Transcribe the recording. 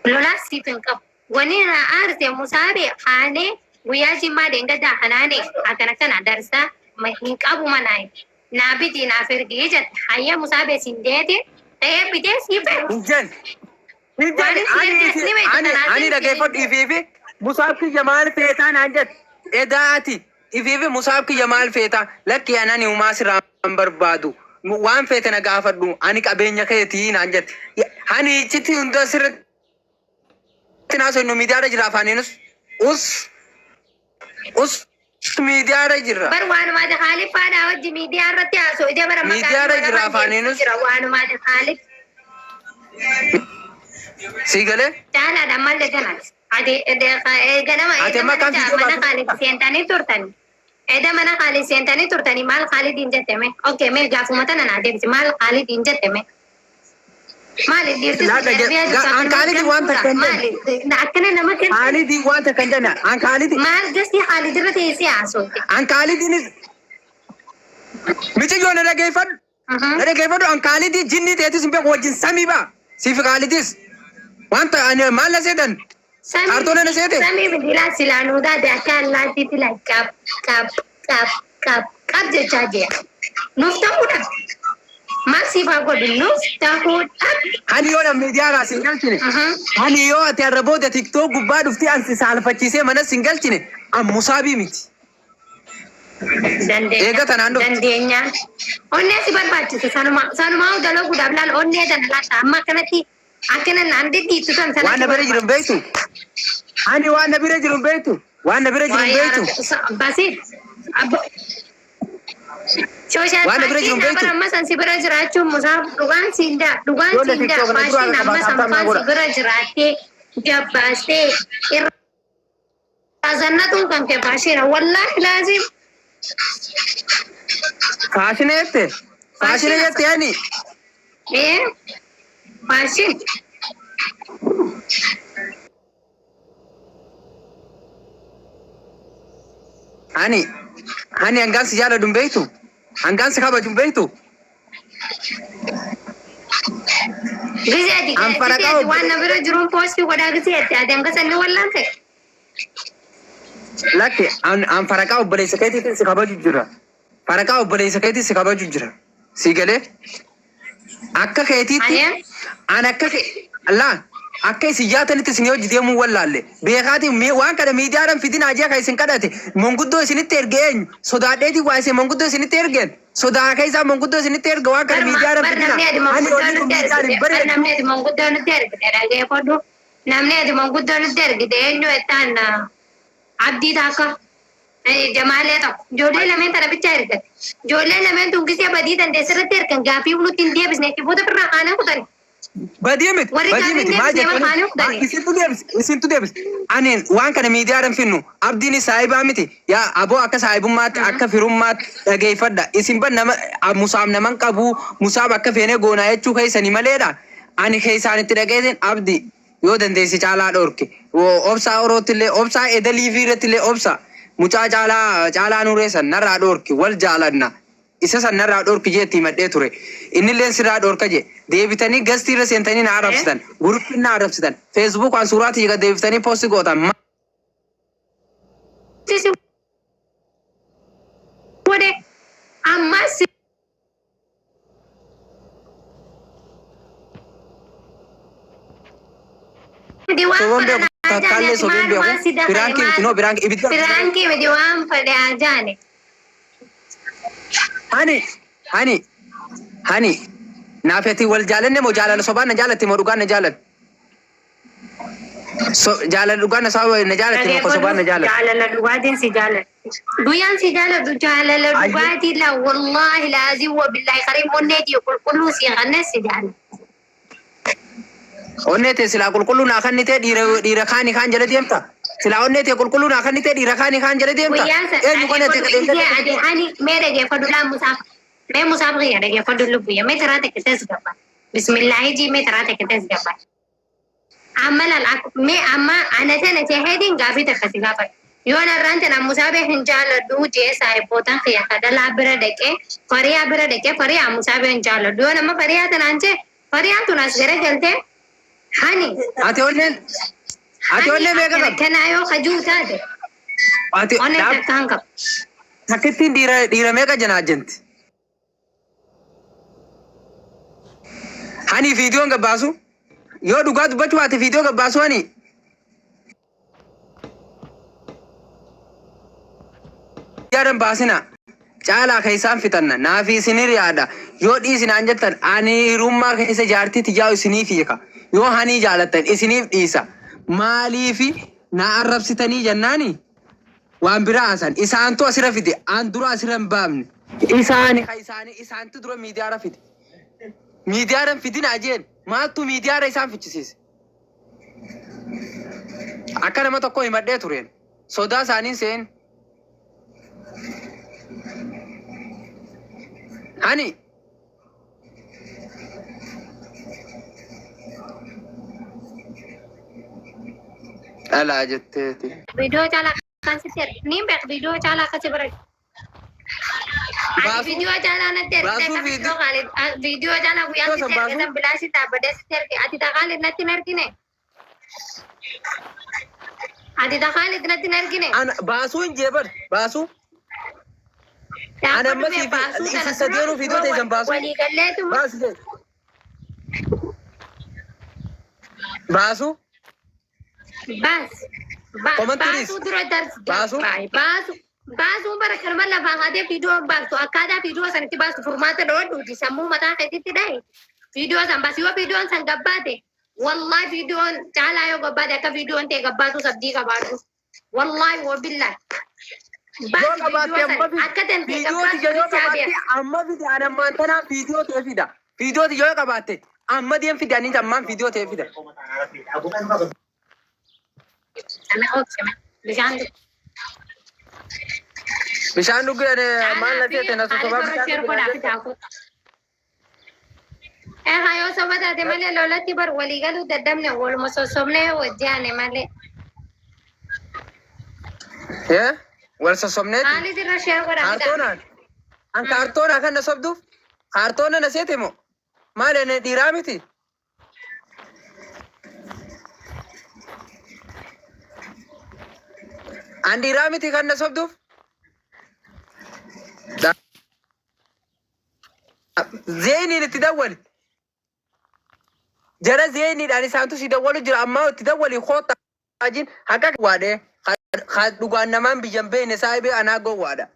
lola sifin kap wani na arte musabe hane wiyaji ma denga da hanane akana kana darsa mahin kabu manai na biti na firgija hayya musabe sindete bide sife injan ani da kai fadi fifi musabki jamal fetan anjat edaati ififi musabki jamal feta lakki anani umasira barbadu waan fetana gaafadhu ani qabeenya keetiin anjat hani chiti hunda sir tinaso no media ra jira faninus us media ra jira bar waan ma da khalif fada wajji media rati aso ide bar media ra jira faninus waan ma da khalif sigale tana da mal da kana ade ganama ede mana khalif sentani turtani ede mana khalif sentani turtani mal khalid injateme okay me gafumata na ade mal khalid injateme مالي ديرتي عن خالد وانت كنجنا مالي ناكنا نمكن خالد وانت كنجنا عن خالد مال قصدي خالد رتي سي عصوتي عن خالد متى جونا لا كيفن لا كيفن عن خالد جني تيتي سمبي وجن سامي با سيف خالديس وانت انا ما لا سيدن ارتونا نسيتي سامي بديلا سيلانو دا كان لا تيتي لا كاب جاجي نفتمونا Maxi fa godinu tahut hani yo media ra single chine hani yo ati arabo da tiktok gubba dufti an salfachise mana single chine am musabi miti dande ega tanando dandenya onne si barbachise sanuma udalo gudablan onne dan la amma kanati akena nande ti tutan sana wana bere jirum beitu hani wana bere jirum beitu basit Social media para masan sibera jerachu musab dugan sinda pasti nama sampai sibera jerate jabaste azanna tu kan ke pasti wallahi lazim fashion jette yani pasti hani angan sijala dumbeitu angan sikaba dumbeitu gizadi gizadi wana biro jurum posti wada gizadi adanga sanni wallanke lake an faraka obale sakati sikaba jujura faraka obale sakati sikaba jujura sigale akka keti an akka Allah akka siyatan tisniyo jidemu wallalle beekati me waan kada media ran fitina aje kai sin kadate monguddo isinit ergeen sodaadeti waase monguddo isinit ergeen soda kai sa monguddo isinit erga waan kada media ran fitina namne di monguddo no terge erage podo namne di monguddo no terge de enyo etan abdi taka jamale to jole lamen tara bichar jole lamen tungisi abadi tan desra terkan gapi ulu tin dia bisne ki boda perna kana ko tani بديمت ما جت isin tu debis anin waan kana media ran finnu abdini saiba miti ya abo akka saibummat akka firummat dageeffadha isin ban nama musab naman qabu musab akka feene goona jechu kaysani maleedha ani kaysanitti dhageetin abdi yoo dandeessi caalaa dhorke obsa orotille obsa edaliifi irratille obsa mucaa caalaa nureessan narraa dhorke wal jaalanna isa sanarraa dhorke jeetti madhee ture inni leen sirraa dhorka je deebitanii gastii irra seentanii na arrabsitan guruppii na arrabsitan facebook an suuraati jiga deebitanii posti gootan wade amma Piranki mediwan pada ajane. Hani naafeti wal jaalanne mo jaalala sobaan na jaalatti mo dhugaan na jaalatti so jaalala dhugaan na sawa na jaalatti mo sobaan na jaalatti jaalala dhugaatiin si jaalatti guyaan si jaalatu jaalala dhugaatii la wallahi laazim wa billahi karim onneeti qulqulluu si qanne si jaalatti onneeti sila qulqulluu na kannite dhiira kaani kaan jala deemta sila onneeti qulqulluu na kannite dhiira kaani kaan jala deemta eenyu kannite ade hani mere ge fadula musaf मैं मुसाफिर यार ये फडुल्लू बुया मैं तरह तक तेज गप्पा बिस्मिल्लाह जी मैं तरह तक तेज गप्पा अमल अल मैं अम्मा अना थे नचे हेडिंग गाबी तक खसी गप्पा योना रंत ना मुसाफिर हिंजाल दू जे साहे पोता खया कदला बरे डेके फरिया मुसाफिर हिंजाल दू ना मैं फरिया तनांचे फरिया तो नास करे चलते hani ati onne meeqa qabdi? kana yoo kajuu taate Ati onne takkaan qaba. takkittiin dhiira meeqa janaajjanti? Hani viidiyoon gabbaasu yoo dhugaa dubbachuu ati viidiyoo gabbaasu hani yaadan baasina caalaa keessaan fitanna naafi isinir yaada yoo dhiisinaan jettan ani hirummaa keessa jaartiitti jaa'u isiniif hiika yoo hani jaalattan isiniif dhiisa maaliifi na arrabsitanii jennaani waan biraa asan isaantu asirra fide aan dura asirra hin baafne isaantu dura miidiyaarra fide miidiyaarra fidina ajeen maaltu miidiyaarra isaan fichisiise akka nama tokko himadhee tureen sodaa isaaniin seen hani alaa jetteeti Video caalaa kan sitti erge niin beek video caalaa akkasi bira ani video caalaa natti erge video caalaa guyyaa sitti erge san bilaashii dhaabbadee sitti erge ati taqaalit natti hin ergine ati taqaalit natti hin ergine baasuu hin jeebar baasuu ana amma si sadeenu video teessan baasuu walii galleetu baasuu Basu dura darsi basu bara kalma lafa hade video basu akada video sanatti basu formaata dhoodhu di sammuu mataa keetitti dhahi video san basu yoo video san gabbate wallahi video caalaa yoo gabbate akka video ta'e gabbaatu sabdii qabaatu wallahi wa billahi yoo qabaate amma video ana maantana video ta'e fida video yoo qabaate amma deem fidanii ammaan video ta'e fida Ana oksema bishaan dhugeen maal na feete na sosobaa yoo soba taate malee lolatti bar walii galuu daddabne waluma sosobne wajjaane malee wal sosobneeti haalit irra shee godha kaartoonaan an kaartoonaa kan na sobduuf kaartoona na seete moo maal ene dhiiraa miti Andi Ramiti kan nasobduuf Zeeni itti dawwali jara Zeeni dhaan isaantu si dawwalu jira amma itti dawwali khoota ajin haqa waadhe dhugaan namaan biyyan beene saayibee anaa gowwaadha